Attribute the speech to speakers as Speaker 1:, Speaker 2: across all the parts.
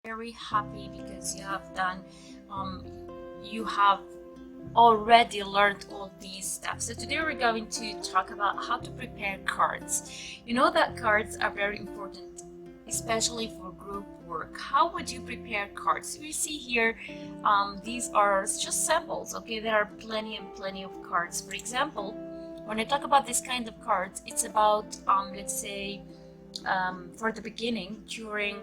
Speaker 1: very happy because you have already learned all these steps. So today we're going to talk about how to prepare cards. You know that cards are very important, especially for group work. How would you prepare cards? So you see here, these are just samples. Okay, there are plenty of cards. For example, when I talk about this kind of cards, it's about let's say for the beginning, during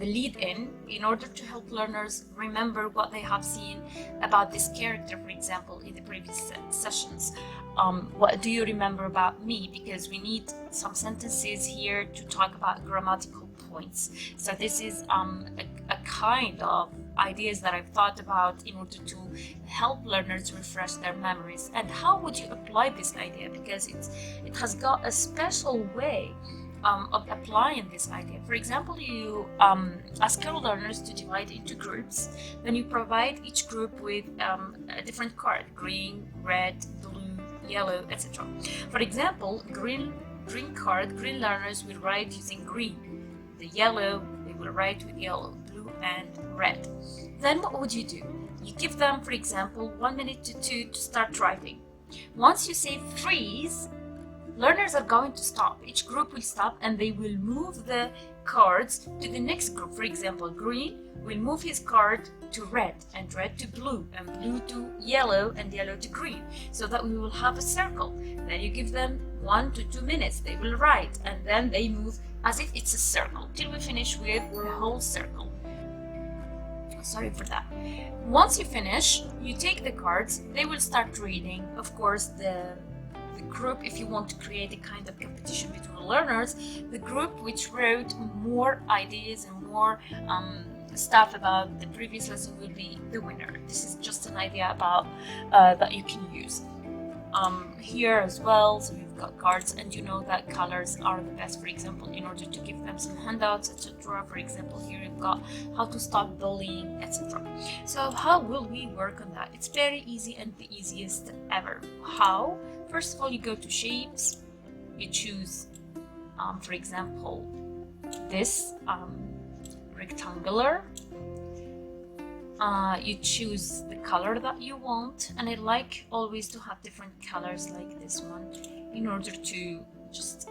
Speaker 1: the lead-in order to help learners remember what they have seen about this character, for example, in the previous sessions. What do you remember about me? Because we need some sentences here to talk about grammatical points. So this is a kind of ideas that I've thought about in order to help learners refresh their memories. And how would you apply this idea? Because it has got a special way of applying this idea. For example, you ask your learners to divide into groups, then you provide each group with a different card: green, red, blue, yellow, etc. For example, green learners will write using green. The yellow, they will write with yellow, blue and red. Then what would you do? You give them, for example, 1 minute to 2 to start writing. Once you say freeze, learners are going to stop. Each group will stop and they will move the cards to the next group. For example, green will move his card to red, and red to blue, and blue to yellow, and yellow to green, so that we will have a circle. Then you give them 1 to 2 minutes. They will write, and then they move as if it's a circle till we finish with the whole circle. Sorry for that. Once you finish, you take the cards. They will start reading. Of course, the group, if you want to create a kind of competition between learners, the group which wrote more ideas and more stuff about the previous lesson will be the winner. This is just an idea about that you can use here as well. So you've got cards, and you know that colors are the best, for example, in order to give them some handouts, etc. For example, here you've got how to stop bullying, etc. So how will we work on that? It's very easy, and the easiest ever. How? First of all, you go to shapes, you choose for example this rectangular, you choose the color that you want, and I like always to have different colors like this one in order to just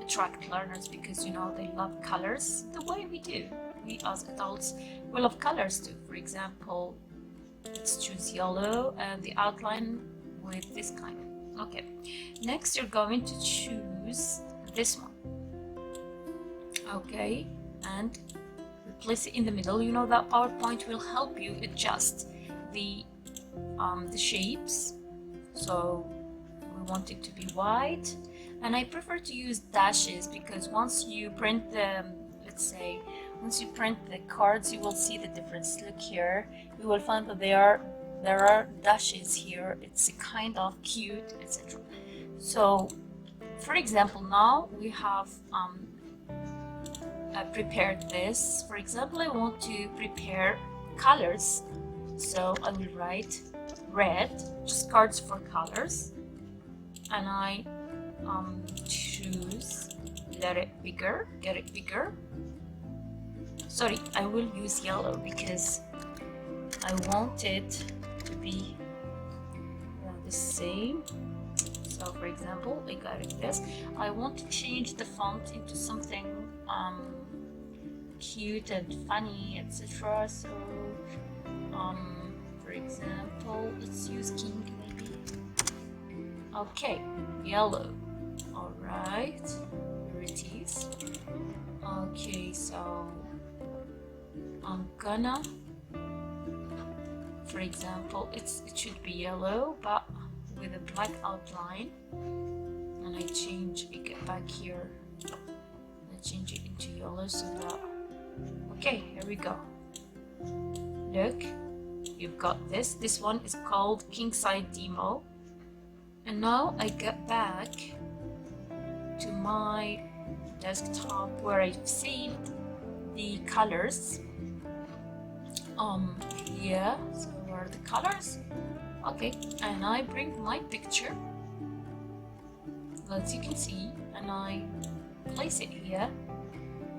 Speaker 1: attract learners, because you know they love colors the way we do. We as adults, we love colors too. For example, let's choose yellow and the outline with this kind. Okay, next you're going to choose this one. Okay, and place it in the middle. You know that PowerPoint will help you adjust the shapes. So we want it to be white, and I prefer to use dashes, because once you print the, let's say, once you print the cards, you will see the difference. Look here, you will find that there are dashes here. It's a kind of cute, etc. So for example, now we have prepared this. For example, I want to prepare colors, so I will write red, just cards for colors, and I choose get it bigger. Sorry, I will use yellow because I want it to be the same. So for example, I got it this. I want to change the font into something cute and funny, etc. So for example, let's use king maybe. Okay, yellow. All right, here it is. Okay, so I'm gonna, for example, it should be yellow but with a black outline, and I get back here, I change it into yellow so that, okay, here we go. Look, you've got this one is called Kingside Demo. And now I get back to my desktop where I've saved the colors. Here, so where are the colors? Okay, and I bring my picture, as you can see, and I place it here,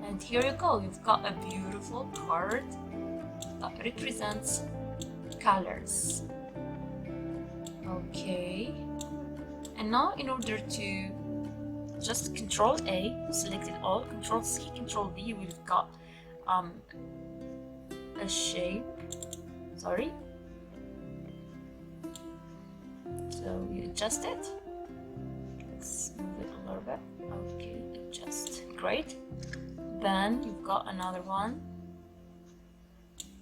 Speaker 1: And here you go, you've got a beautiful card that represents colors. Okay, and now in order to just Control A, select it all, Control C, Control V, we've got a shape, sorry, so you adjust it, let's move it a little bit, okay, adjust, great, then you've got another one,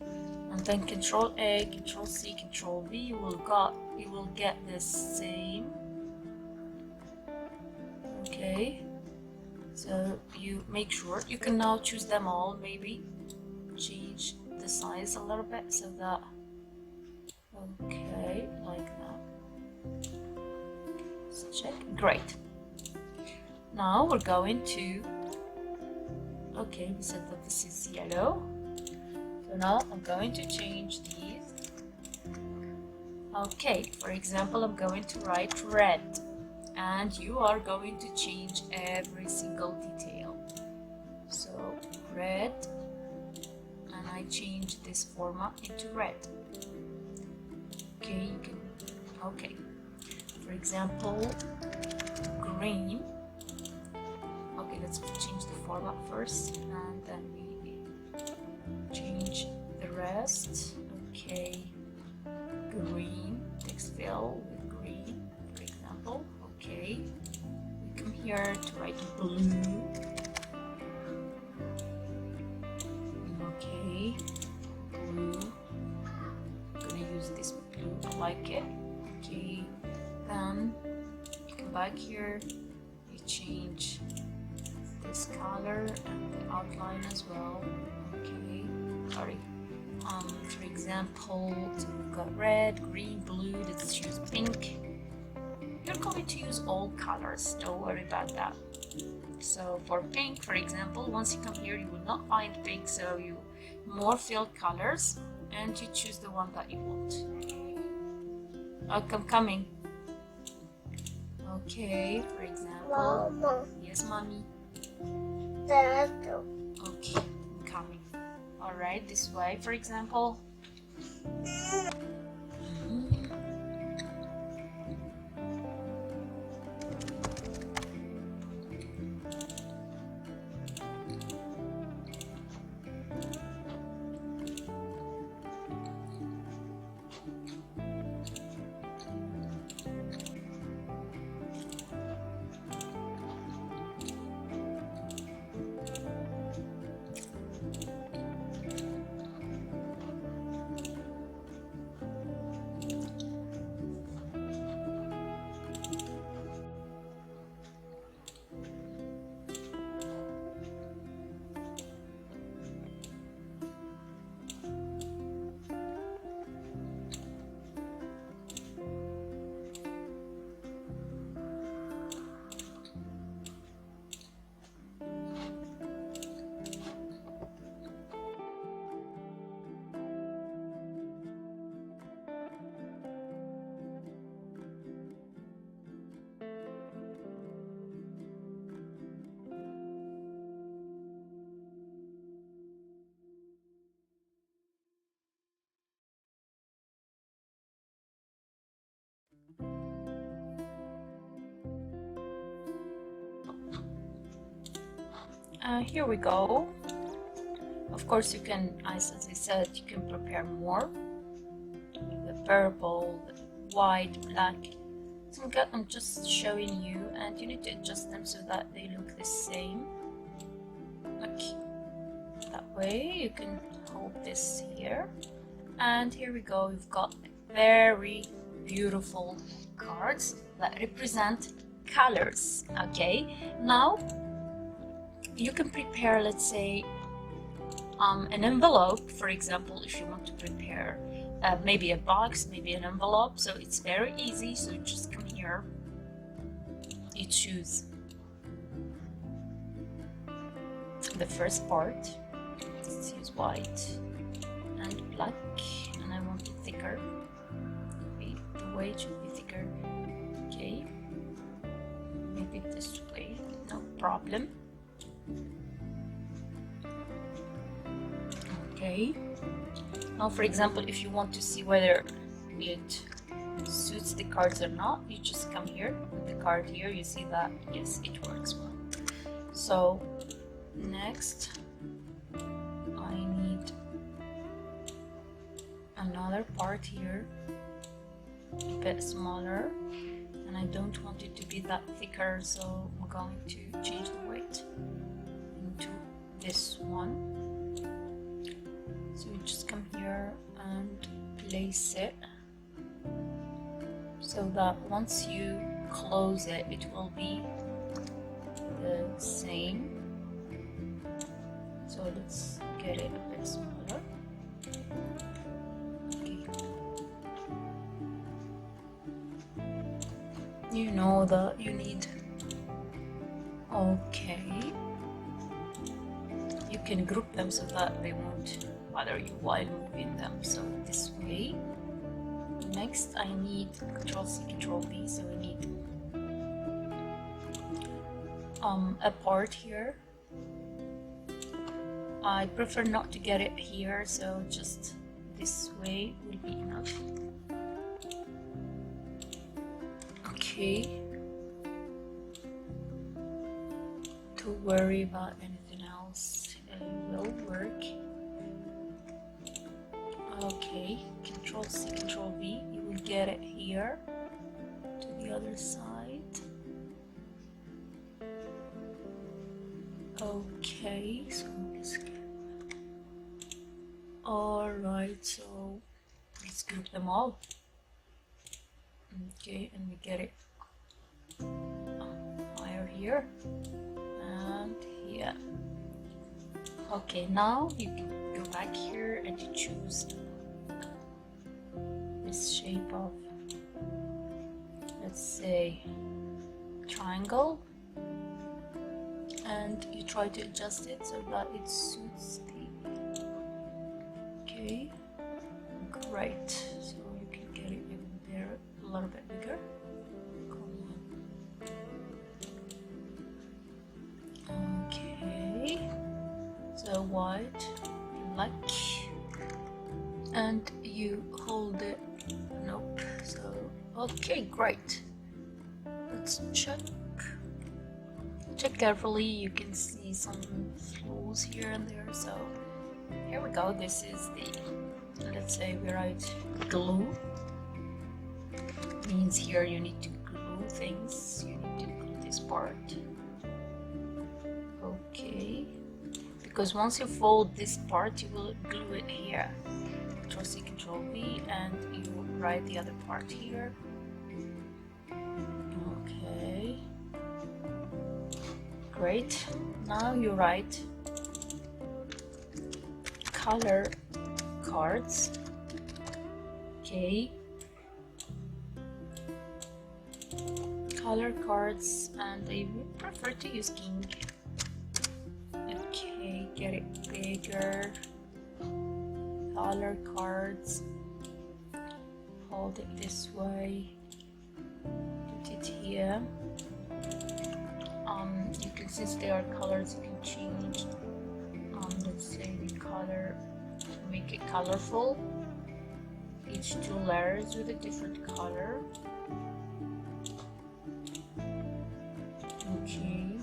Speaker 1: and then Control A, Control C, Control V, you will get this same. Okay, so you make sure you can now choose them all, maybe change the size a little bit so that, okay, like that. So check, great. Now we're going to, okay, we said that this is yellow. So now I'm going to change these. Okay, for example, I'm going to write red. And you are going to change every single detail. So red, and I change this format into red. Okay, you can, okay. For example, green. Okay, let's change the format first, and then we change the rest. Okay, green, text fill with green, for example. Okay, we come here to write blue. Okay, blue. I'm gonna use this blue, I like it. Okay, then you come back here, you change this color and the outline as well. Okay, sorry. For example, so we've got red, green, blue, let's choose pink. You're going to use all colors, don't worry about that. So for pink, for example, once you come here, you will not find pink, so you more filled colors and you choose the one that you want. Okay, I'm coming. Okay, for example.
Speaker 2: Mama.
Speaker 1: Yes, mommy.
Speaker 2: Dad.
Speaker 1: Okay, I'm coming. Alright, this way, for example. Here we go. Of course, you can, as I said, you can prepare more. The purple, the white, black. So I'm just showing you, and you need to adjust them so that they look the same. Okay, that way you can hold this here. And here we go. We've got very beautiful cards that represent colors. Okay, now you can prepare, let's say, an envelope, for example, if you want to prepare maybe a box, maybe an envelope. So it's very easy. So you just come here, you choose the first part. Let's use white and black, and I want it thicker. Maybe the way it should be thicker. Okay, maybe this way, no problem. Okay, now for example, if you want to see whether it suits the cards or not, you just come here with the card here, you see that yes, it works well. So next I need another part here, a bit smaller, and I don't want it to be that thicker, so I'm going to change the weight into this one. So you just come here and place it so that once you close it, it will be the same. So let's get it a bit smaller. Okay. You know that you need, okay, you can group them so that they won't bother you while moving them, so this way. Next I need Control C, Control V, so we need a part here. I prefer not to get it here, so just this way will be enough. Okay, don't worry about anything else, it will work. Okay, Control C, Control V, you will get it here to the other side. Okay, so let's get, alright, so let's group them all. Okay, and we get it higher here and here. Okay, now you can go back here and you choose this shape of, let's say, triangle, and you try to adjust it so that it suits the, okay, great, so you can get it even there a little bit bigger. Okay, so white, black, and you hold it, nope, so okay, great. Let's check carefully. You can see some flaws here and there, so here we go. This is the, let's say we write glue, means here you need to glue things, you need to glue this part. Okay, because once you fold this part, you will glue it here. Control C, Control V, and you write the other part here. Okay, great. Now you write color cards. Okay, color cards, and I would prefer to use king. Okay, get it bigger. Color cards, hold it this way, put it here. You can, since they are colors, you can change, let's say the color, make it colorful, each 2 layers with a different color. Okay,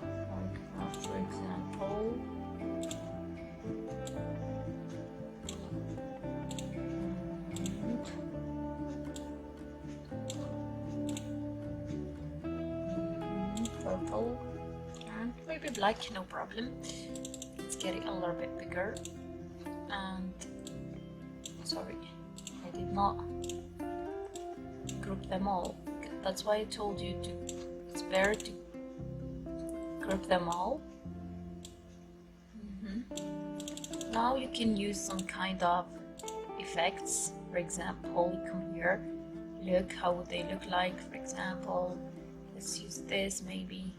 Speaker 1: like that, for example. Purple and maybe black, no problem. Let's get it a little bit bigger. And sorry, I did not group them all. That's why I told you to, it's better to group them all. Now you can use some kind of effects. For example, you come here, look how would they look like. For example, let's use this, maybe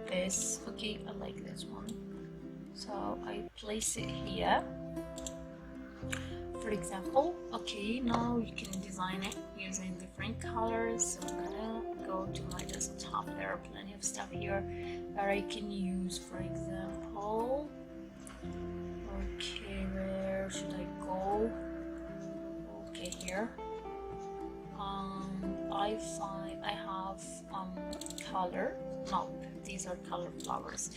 Speaker 1: this. Okay, I like this one, so I place it here, for example. Okay, now you can design it using different colors. So I'm gonna go to my desktop. There are plenty of stuff here that I can use. For example, 5 I have color. No, these are color flowers.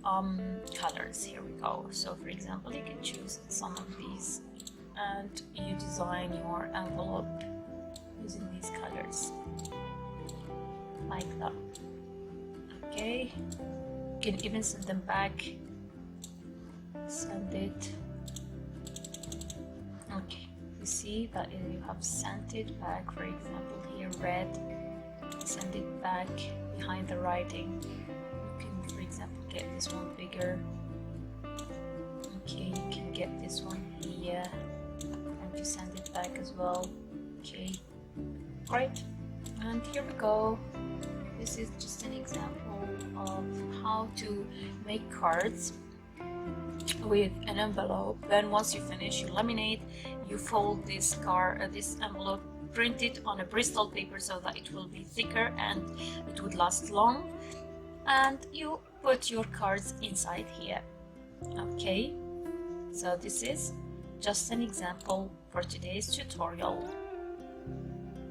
Speaker 1: Colors, here we go. So for example, you can choose some of these and you design your envelope using these colors like that. Okay, you can even send them back. Send it. Okay, you see that you have sent it back. For example, here red, send it back behind the writing. You can, for example, get this one bigger. Okay, you can get this one here and you send it back as well. Okay, great. And here we go. This is just an example of how to make cards with an envelope. Then once you finish, you laminate, you fold this envelope, print it on a Bristol paper so that it will be thicker and it would last long, and you put your cards inside here. Okay, so this is just an example for today's tutorial.